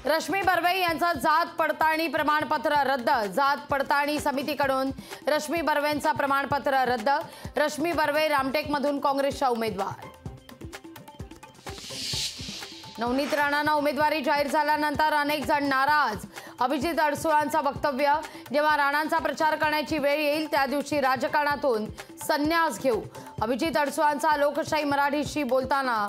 रश्मी बर्वे यांचं जात पडताळणी प्रमाणपत्र रद्द। जात पडताळणी समितीकडून रश्मी बर्वेंचं प्रमाणपत्र रद्द। रश्मी बर्वे रामटेकमधून काँग्रेसच्या उमेदवार। नवनीत राणांना उमेदवारी जाहीर झाल्यानंतर अनेक जण नाराज। अभिजित अडसुळांचं वक्तव्य, जेव्हा राणांचा प्रचार करण्याची वेळ येईल त्या दिवशी राजकारणातून संन्यास घेऊ। अभिजित अडसुळांचा लोकशाही मराठीशी बोलताना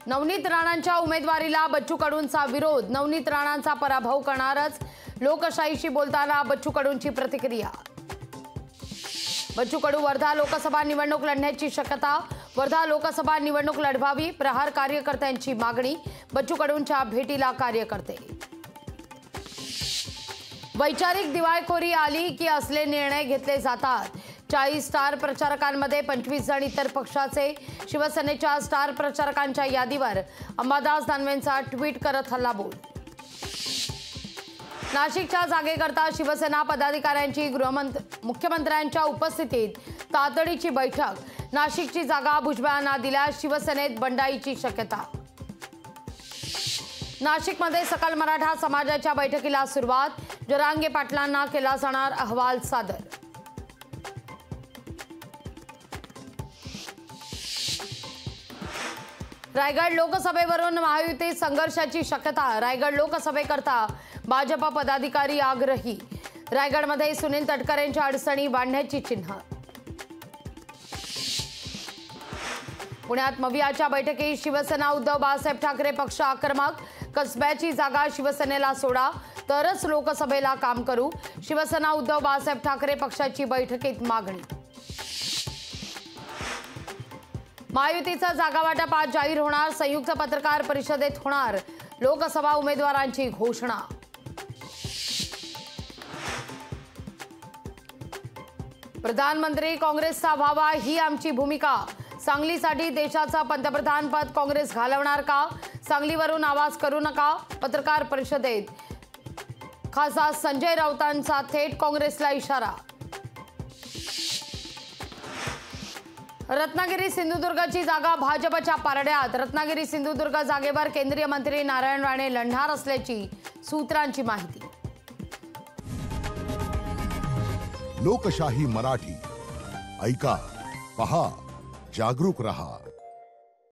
नवनीत राणांच्या उमेदवारीला बच्चू कडूंचा विरोध। नवनीत राणांचा पराभव करणारच। लोकशाहीशी बोलताना बच्चू कडूंची प्रतिक्रिया। बच्चू कडू वर्धा लोकसभा निवडणूक लढण्याची शक्यता। वर्धा लोकसभा निवडणूक लढवावी, प्रहार कार्यकर्त्यांची मागणी। बच्चू कडूंच्या भेटीला कार्यकर्ते। वैचारिक दिवाळखोरी आली की असले निर्णय घेतले जातात। 40 स्टार प्रचारकांमध्ये 25 जण इतर पक्षाचे। शिवसेनेच्या स्टार प्रचारकांच्या यादीवर अंबादास दानवेंचा ट्विट करत हल्लाबोल। नाशिकच्या जागेकरता शिवसेना पदाधिकाऱ्यांची मुख्यमंत्र्यांच्या उपस्थितीत तातडीची बैठक। नाशिकची जागा भुजबळांना दिल्यास शिवसेनेत बंडाईची शक्यता। नाशिकमध्ये सकल मराठा समाजाच्या बैठकीला सुरुवात। जरांगे पाटलांना केला जाणार अहवाल सादर। रायगड लोकसभेवरून महायुतीत संघर्षाची शक्यता। रायगड लोकसभेकरता भाजप पदाधिकारी आग्रही। रायगडमध्ये सुनील तटकरेंच्या अडचणी वाढण्याची चिन्ह। पुण्यात मवियाच्या बैठकीत शिवसेना उद्धव बाळासाहेब ठाकरे पक्ष आक्रमक। कसब्याची जागा शिवसेनेला सोडा तरच लोकसभेला काम करू। शिवसेना उद्धव बाळासाहेब ठाकरे पक्षाची बैठकीत मागणी। महायुतीचा जागावाटप आज जाहीर होणार। संयुक्त पत्रकार परिषदेत होणार लोकसभा उमेदवारांची घोषणा। प्रधानमंत्री काँग्रेसचा व्हावा ही आमची भूमिका। सांगलीसाठी देशाचं पंतप्रधानपद काँग्रेस घालवणार का? सांगलीवरून आवाज करू नका। पत्रकार परिषदेत खासदार संजय राऊतांचा थेट काँग्रेसला इशारा। रत्नागिरी सिंधुदुर्गची जागा भाजपच्या पारड्यात। रत्नागिरी सिंधुदुर्ग जागेवर केंद्रीय मंत्री नारायण राणे लढणार असल्याची सूत्रांची माहिती। लोकशाही मराठी ऐका, पहा, जागरूक रहा।